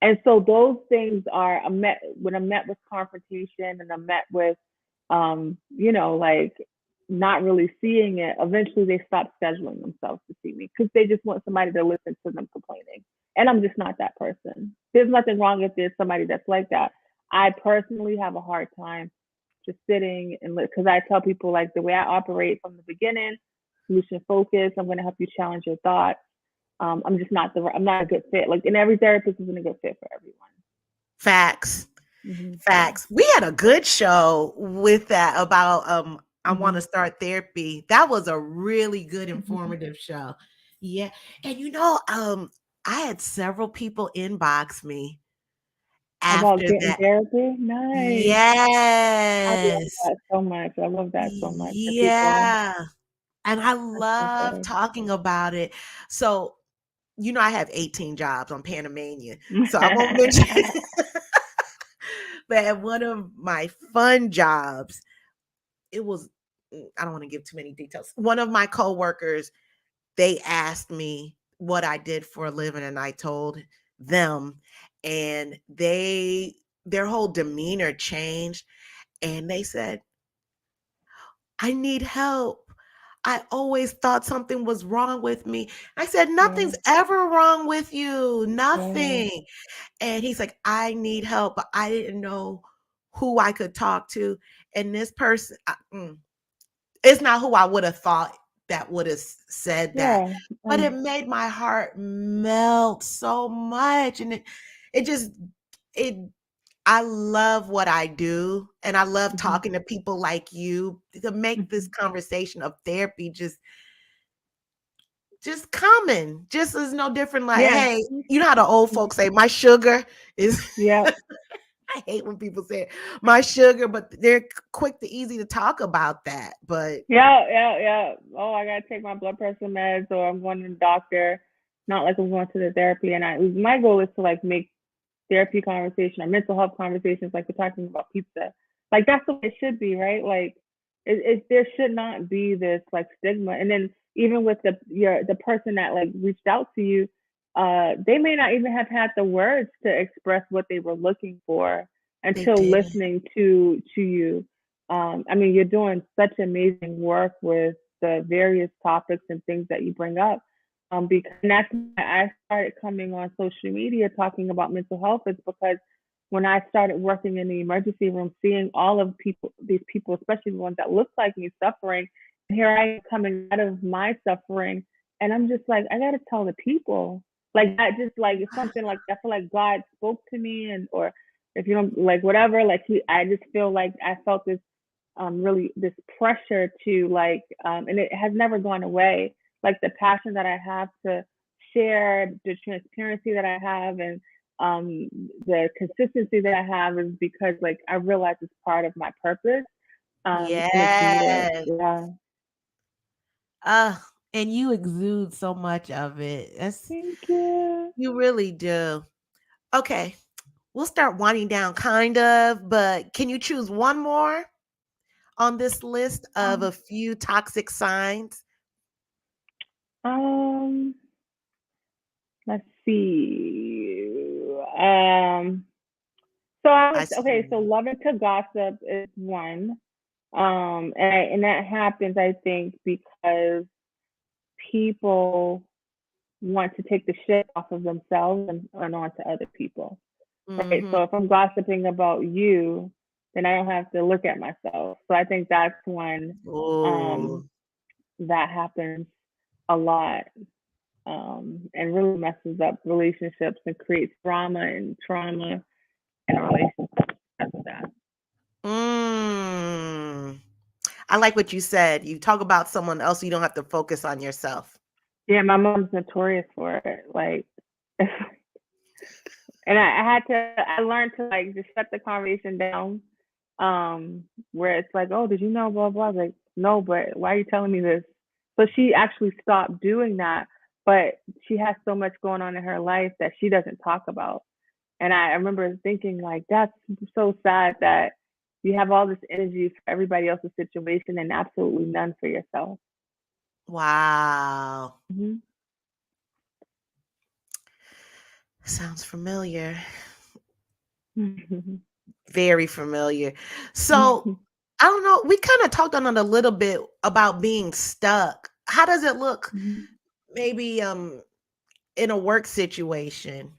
And so those things are I met when I'm met with confrontation and I'm met with like not really seeing it, eventually they stop scheduling themselves to see me because they just want somebody to listen to them complaining. And I'm just not that person. There's nothing wrong if there's somebody that's like that. I personally have a hard time just sitting and because I tell people like the way I operate from the beginning, solution focus. I'm going to help you challenge your thoughts. I'm just not I'm not a good fit. Like, and every therapist isn't a good fit for everyone. Facts. Yeah. Facts. We had a good show with that about I want to Hmm. start therapy. That was a really good Hmm. informative show. Yeah. And I had several people inbox me About after getting that. therapy, nice. I love Yes. that so much. I love that so much for people. Yeah. And I That's so love good. talking about it. So, I have 18 jobs on Panamanian. So I won't mention but at one of my fun jobs, it was I don't want to give too many details. One of my coworkers, they asked me what I did for a living and I told them, and their whole demeanor changed and they said, "I need help. I always thought something was wrong with me." I said, Yeah, "Nothing's ever wrong with you. yeah, Nothing." And he's like, "I need help, but I didn't know who I could talk to." And this person, it's not who I would have thought that would have said that, yeah. but it made my heart melt so much, and it just it. I love what I do, and I love Mhm, talking to people like you to make this mhm. conversation of therapy just common. Just as no different. Like, Yeah. hey, you know how the old Mhm. folks say, "My sugar is." Yep. I hate when people say my sugar, but they're quick to easy to talk about that. But Yeah, yeah, yeah. Oh, I gotta take my blood pressure meds, or I'm going to the doctor. Not like I'm going to the therapy. And my goal is to like make therapy conversation or mental health conversations like we're talking about pizza. Like that's the way it should be, right? Like there should not be this like stigma. And then even with the person that like reached out to you, they may not even have had the words to express what they were looking for they until didn't. listening to you. I mean, you're doing such amazing work with the various topics and things that you bring up. Because and that's why I started coming on social media talking about mental health is because when I started working in the emergency room, seeing all of these people, especially the ones that look like me, suffering, and here I am coming out of my suffering, and I'm just like, I gotta tell the people, like that, just like it's something like I feel like God spoke to me, and or if you don't like whatever, like I just feel like I felt this really this pressure to like and it has never gone away, like the passion that I have to share, the transparency that I have, and um the consistency that I have is because like I realize it's part of my purpose, and it's needed. Yes. Yeah. Uh, and you exude so much of it. Thank you. You really do. Okay, we'll start winding down, kind of, but can you choose one more on this list of um a few toxic signs? um let's see. So I I would okay, so see. loving to gossip is one. And that happens, I think, because people want to take the shit off of themselves and onto other people. Right. Mm-hmm. So if I'm gossiping about you, then I don't have to look at myself. So I think that's when Oh, that happens a lot. and really messes up relationships and creates drama and trauma in relationships because of that. Mm. I like what you said. You talk about someone else, so you don't have to focus on yourself. Yeah, my mom's notorious for it. Like, and I learned to like just shut the conversation down. Where it's like, oh, did you know, blah, blah. I was like, no, but why are you telling me this? So she actually stopped doing that, but she has so much going on in her life that she doesn't talk about. And I remember thinking like, that's so sad that you have all this energy for everybody else's situation and absolutely none for yourself. Wow. Mm-hmm. Sounds familiar. Very familiar. So, I don't know, we kind of talked on it a little bit about being stuck. How does it look maybe in a work situation?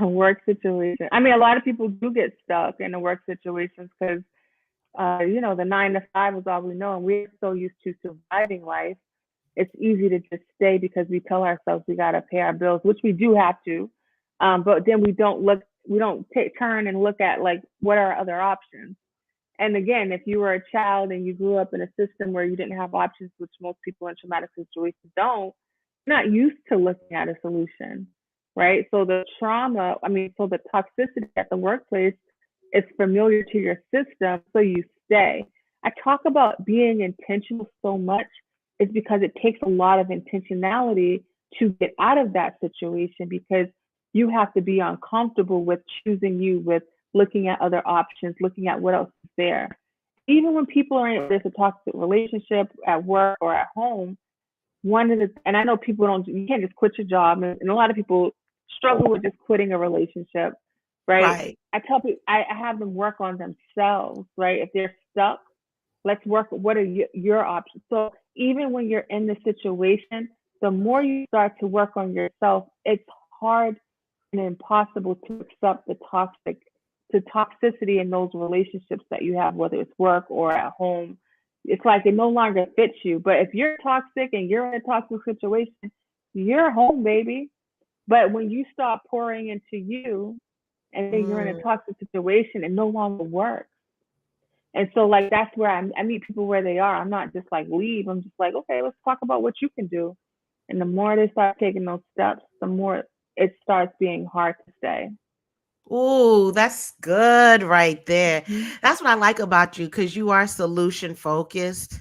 Work situation. I mean, a lot of people do get stuck in the work situations because, the 9 to 5 is all we know, and we're so used to surviving life. It's easy to just stay because we tell ourselves we got to pay our bills, which we do have to. But then we don't turn and look at like what are other options. And again, if you were a child and you grew up in a system where you didn't have options, which most people in traumatic situations don't, you're not used to looking at a solution, right? So the trauma, so the toxicity at the workplace is familiar to your system, so you stay. I talk about being intentional so much is because it takes a lot of intentionality to get out of that situation because you have to be uncomfortable with choosing you, with looking at other options, looking at what else is there. Even when people are in this a toxic relationship at work or at home, and I know people you can't just quit your job, and a lot of people struggle with just quitting a relationship, right? Right. I tell people, I have them work on themselves, right? If they're stuck, let's work. What are your options? So even when you're in the situation, the more you start to work on yourself, it's hard and impossible to accept the toxicity in those relationships that you have, whether it's work or at home. It's like it no longer fits you. But if you're toxic and you're in a toxic situation, you're home, baby. But when you start pouring into you and then you're in a Mm. toxic situation, it no longer works. And so, like, that's where I meet people where they are. I'm not just like leave. I'm just like, okay, let's talk about what you can do. And the more they start taking those steps, the more it starts being hard to stay. Ooh, that's good right there. Mm-hmm. That's what I like about you because you are solution focused.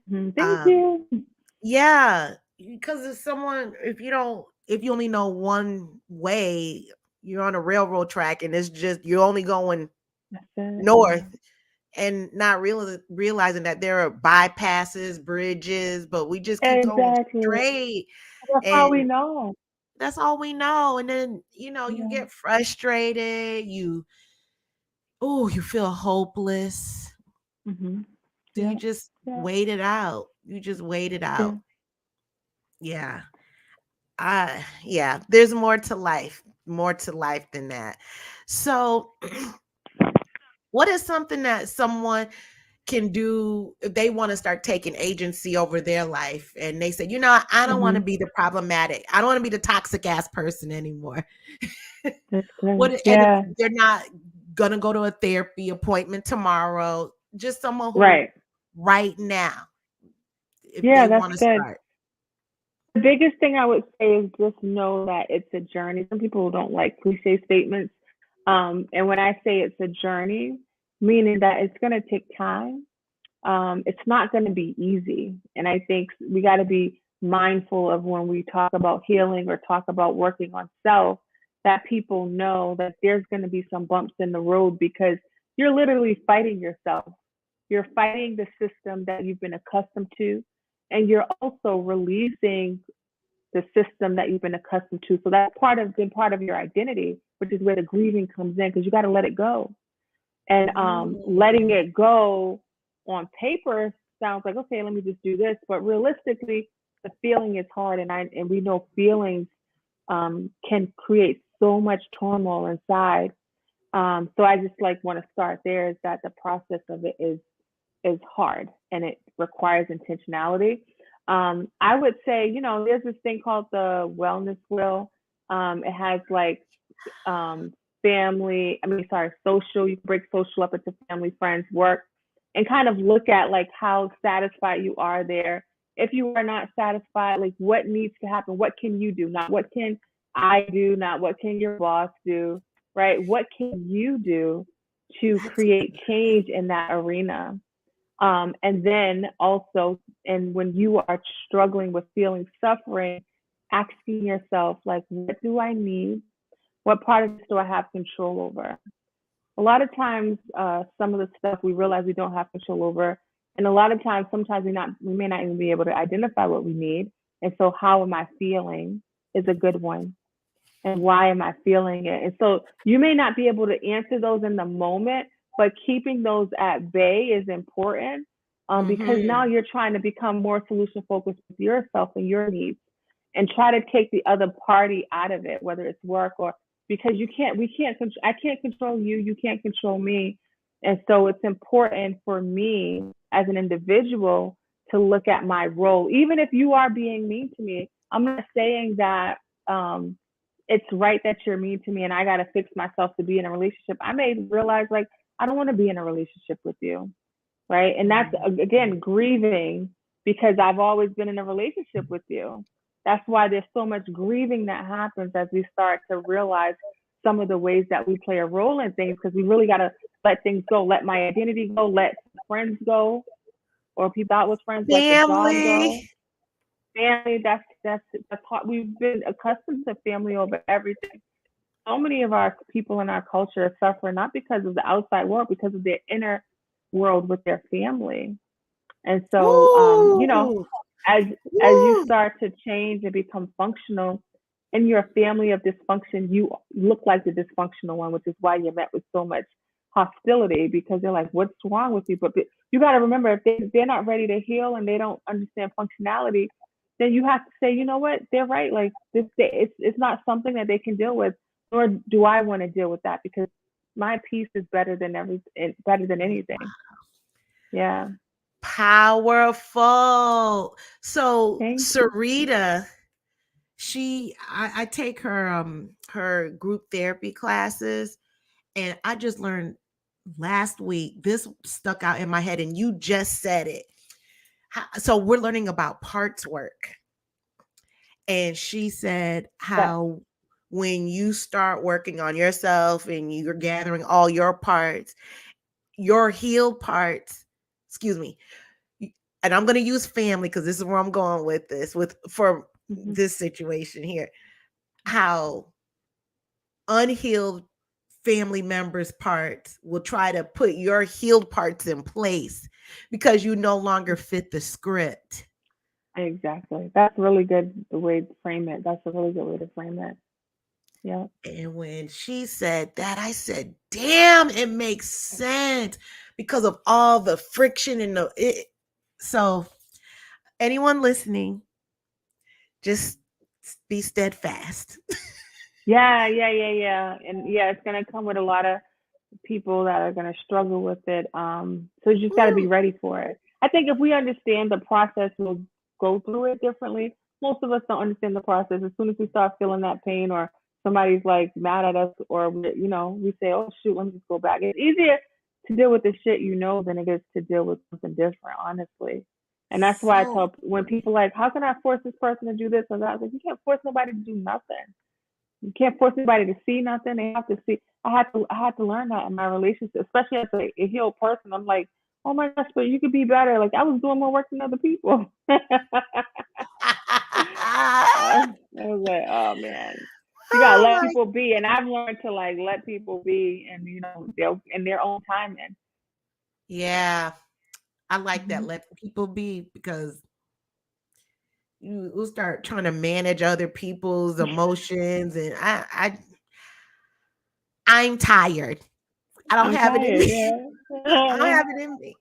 Mm-hmm. Thank Um, you. yeah, because if you only know one way, you're on a railroad track and it's just you're only going That's it. north and not realizing that there are bypasses, bridges, but we just keep going Exactly. straight. That's all we And know. that's all we know. And then, you Yeah. get frustrated, you feel hopeless. Mm-hmm. So you Yeah. just Yeah. wait it out. You just wait it Yeah. out. Yeah. Yeah, there's more to life than that. So, what is something that someone can do if they want to start taking agency over their life and they say, I don't want to Mm-hmm. be the problematic. I don't want to be the toxic ass person anymore. That's good. What and Yeah. they're not gonna go to a therapy appointment tomorrow. Just someone who Right. right now, if Yeah, they that's want to good. start. The biggest thing I would say is just know that it's a journey. Some people don't like cliche statements. And when I say it's a journey, meaning that it's going to take time, it's not going to be easy. And I think we got to be mindful of when we talk about healing or talk about working on self, that people know that there's going to be some bumps in the road because you're literally fighting yourself. You're fighting the system that you've been accustomed to, and you're also releasing the system that you've been accustomed to. So that's been part of your identity, which is where the grieving comes in because you got to let it go. And letting Mm. it go on paper sounds like, okay, let me just do this. But realistically, the feeling is hard, and we know feelings can create so much turmoil inside. So I just like want to start there is that the process of it is hard and it requires intentionality. I would say, there's this thing called the wellness wheel. It has like um, social. You can break social up into family, friends, work, and kind of look at like how satisfied you are there. If you are not satisfied, like what needs to happen? What can you do? Not what can I do? Not what can your boss do? Right? What can you do to That's create change in that arena? And then also, and when you are struggling with feeling suffering, asking yourself, like, what do I need? What part of this do I have control over? A lot of times, some of the stuff we realize we don't have control over, and a lot of times, sometimes we may not even be able to identify what we need. And so, how am I feeling is a good one, and why am I feeling it? And so, you may not be able to answer those in the moment, but keeping those at bay is important, because now mm-hmm. you're trying to become more solution focused with yourself and your needs, and try to take the other party out of it, whether it's work or because I can't control you, you can't control me. And so it's important for me as an individual to look at my role. Even if you are being mean to me, I'm not saying that um, it's right that you're mean to me and I got to fix myself to be in a relationship. I may realize, like, I don't want to be in a relationship with you. Right. And that's, Mm-hmm. again, grieving because I've always been in a relationship with you. That's why there's so much grieving that happens as we start to realize some of the ways that we play a role in things, because we really got to let things go, let my identity go, let friends go, or people out with friends, let the job go. Family. Family, that's hard. We've been accustomed to family over everything. So many of our people in our culture suffer not because of the outside world, because of their inner world with their family. And so, Woo! as you Woo! start to change and become functional in your family of dysfunction, you look like the dysfunctional one, which is why you're met with so much hostility, because they're like, "What's wrong with you?" But you got to remember, if they're not ready to heal and they don't understand functionality, then you have to say, you know what, they're right. Like this, it's not something that they can deal with, nor do I want to deal with that, because my peace is better than anything. Yeah. Powerful. So Thank you. Sarita, I take her group therapy classes, and I just learned last week, this stuck out in my head, and you just said it. So we're learning about parts work. And she said Yeah. how when you start working on yourself and you're gathering all your healed parts, excuse me, and I'm going to use family because this is where I'm going with this, with for Mm-hmm. this situation here, how unhealed family members' parts will try to put your healed parts in place because you no longer fit the script. Exactly. That's really good the way to frame it. That's a really good way to frame it. Yeah. And when she said that, I said, damn, it makes sense because of all the friction and so anyone listening, just be steadfast. Yeah, yeah, yeah, yeah. And yeah, it's gonna come with a lot of people that are gonna struggle with it. So you just gotta be Woo. ready for it. I think if we understand the process, we'll go through it differently. Most of us don't understand the process. As soon as we start feeling that pain, or somebody's like mad at us, or we say, "Oh shoot, let me just go back." It's easier to deal with the shit than it is to deal with something different, honestly. And that's why I So tell when people like, "How can I force this person to do this or that?" I was like, "You can't force nobody to do nothing. You can't force anybody to see nothing. They have to see." I had to learn that in my relationship, especially as a healed person. I'm like, oh my gosh, but you could be better. Like I was doing more work than other people. I was like, oh man, you gotta oh let my people be, and I've learned to like let people be, and they'll in their own timing. yeah, I like that. Mm-hmm. Let people be because you will start trying to manage other people's emotions, and I'm tired. I don't I'm have it in tired. me. I don't Yeah. have it in me.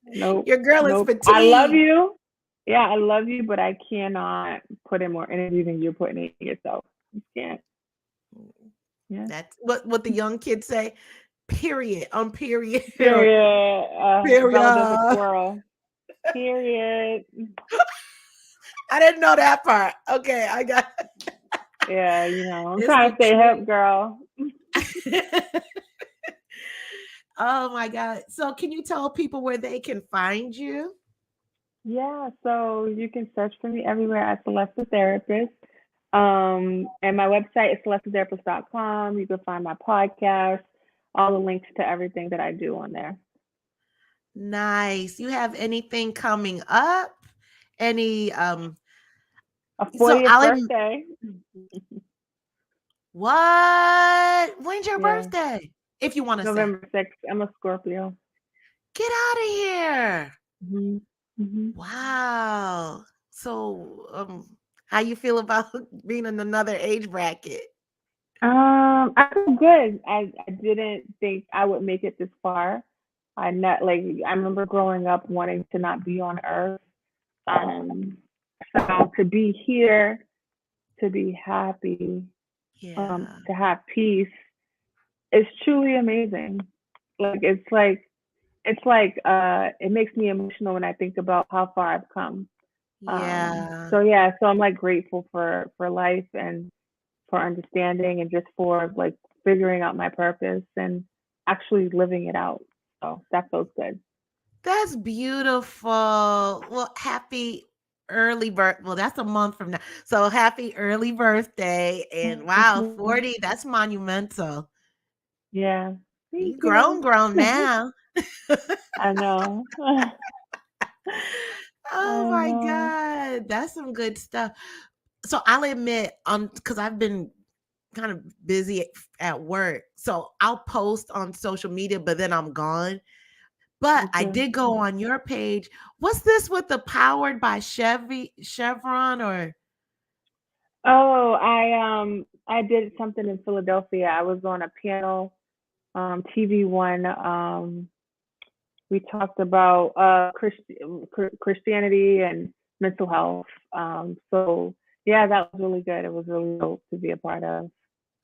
Nope. Your girl is Nope. I love fatigued. you. Yeah, I love you, but I cannot put in more energy than you're putting in yourself. You can't. Yeah. That's what the young kids say. Period. On period. Or Period. Bella does a period. twirl. Period. I didn't know that part. Okay, I got Yeah, I'm it's trying to stay hip, between. girl. Oh my God. So can you tell people where they can find you? Yeah, so you can search for me everywhere at Celeste the Therapist. And my website is celestethetherapist.com. You can find my podcast, all the links to everything that I do on there. Nice. You have anything coming up? Any A so 40th birthday. what? When's your Yeah, birthday? If you want to say. November 6th. I'm a Scorpio. Get out of here. hmm hmm Wow. So how you feel about being in another age bracket? I feel good. I didn't think I would make it this far. I remember growing up wanting to not be on Earth. Um, so to be here, to be happy, Yeah. to have peace, it's truly amazing. Like it makes me emotional when I think about how far I've come. Yeah. So yeah, so I'm like grateful for life and for understanding and just for like figuring out my purpose and actually living it out. So that feels good. That's beautiful. Well, happy early birth. Well, that's a month from now. So happy early birthday. And Thank wow, you. 40, that's monumental. Yeah. Thank You you. grown now. I know. I Oh my know. God. That's some good stuff. So I'll admit, because I've been kind of busy at work. So I'll post on social media, but then I'm gone. But Me I too. did go on your page. What's this with the powered by Chevron or Oh, I did something in Philadelphia. I was on a panel, TV1. We talked about Christianity and mental health. So yeah, that was really good. It was really dope to be a part of.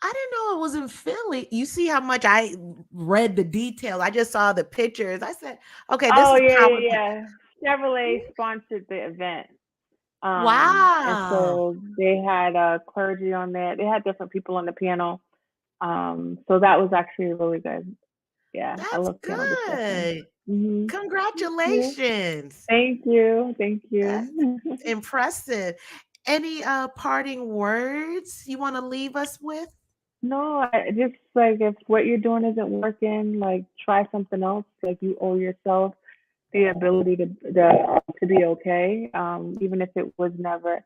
I didn't know it was in Philly. You see how much I read the details. I just saw the pictures. I said, okay, this Oh is yeah, powered by. yeah, yeah. Chevrolet sponsored the event. And Wow. so they had clergy on there. They had different people on the panel. So that was actually really good. Yeah, I That's love panel discussion. good. Thank you. Congratulations. Thank you. Thank That's you. impressive. Any parting words you want to leave us with? No, just like if what you're doing isn't working, like try something else. Like you owe yourself the ability to be okay, even if it was never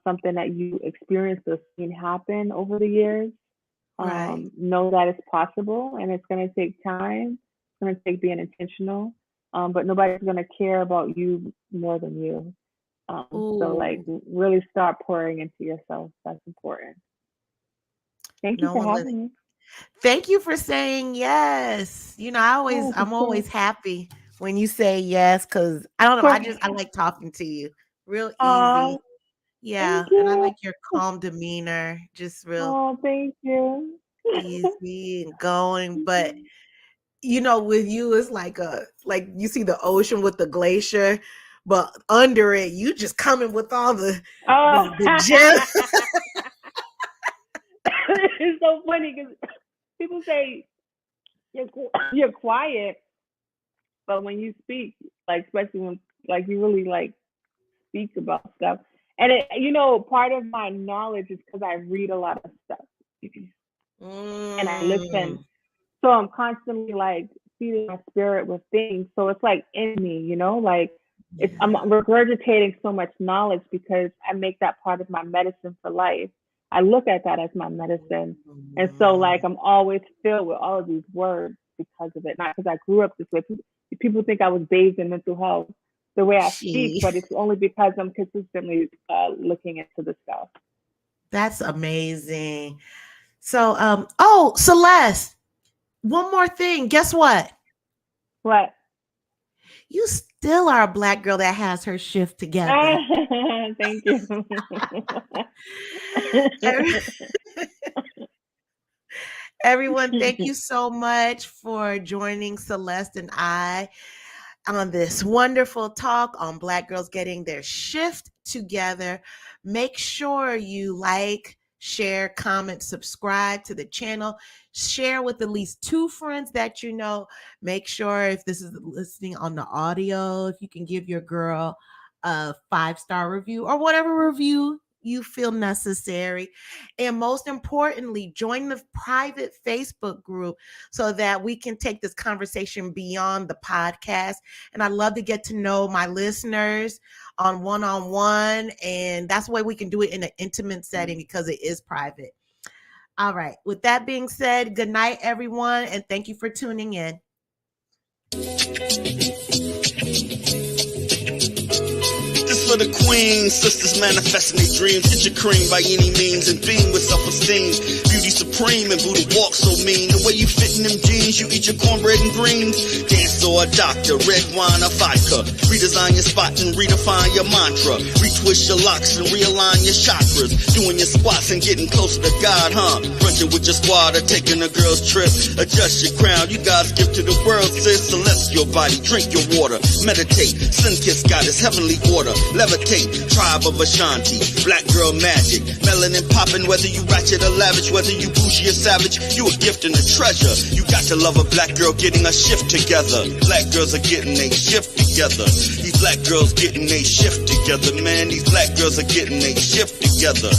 something that you experienced or seen happen over the years. Right. Know that it's possible, and it's going to take time. It's going to take being intentional, but nobody's going to care about you more than you. So like Ooh, really start pouring into yourself. That's important. Thank you no for one lives. having me. Thank you for saying yes. Yes, of I'm always course. happy when you say yes because I don't Of know. course. I like talking to you. Real easy. Oh, Yeah. thank And I you. like your calm demeanor, just real Oh, thank you. easy and going. But with you, it's like you see the ocean with the glacier, but under it, you just coming with all Oh, the gem. it's so funny because people say you're quiet, but when you speak, like especially when like you really like speak about stuff, and part of my knowledge is because I read a lot of stuff and I listen, Mm, so I'm constantly like feeding my spirit with things. So it's like in me, like I'm yeah. regurgitating so much knowledge because I make that part of my medicine for life. I look at that as my medicine. And so like Mm, I'm always filled with all of these words because of it. Not because I grew up this way. People think I was bathed in mental health the way I speak, she. but it's only because I'm consistently looking into the stuff. That's amazing. So, oh, Celeste, one more thing. Guess what? What? You still are a Black girl that has her shift together. Thank you. Everyone, thank you so much for joining Celeste and I on this wonderful talk on Black girls getting their shift together. Make sure you like, share, comment, subscribe to the channel. Share with at least 2 friends that you know. Make sure if this is listening on the audio, if you can give your girl a 5-star review or whatever review you feel necessary. And most importantly, join the private Facebook group so that we can take this conversation beyond the podcast. And I love to get to know my listeners on one-on-one. And that's the way we can do it in an intimate setting because it is private. All right. With that being said, good night, everyone. And thank you for tuning in. For the queen, sisters manifesting their dreams. Get your cream by any means and beam with self-esteem. Beauty supreme and Buddha walk so mean. The way you fit in them jeans, you eat your cornbread and greens. Dance or a doctor, red wine or vodka. Redesign your spot and redefine your mantra. Retwist your locks and realign your chakras. Doing your squats and getting closer to God, huh? Brunching with your squad or taking a girl's trip. Adjust your crown, you God's gift to the world, sis. Celestial body, drink your water. Meditate, sun-kiss goddess, heavenly order. Levitate, tribe of Ashanti, black girl magic, melanin popping, whether you ratchet or lavish, whether you bougie or savage, you a gift and a treasure. You got to love a black girl getting a shift together. Black girls are getting a shift together. These black girls getting a shift together, man. These black girls are getting a shift together.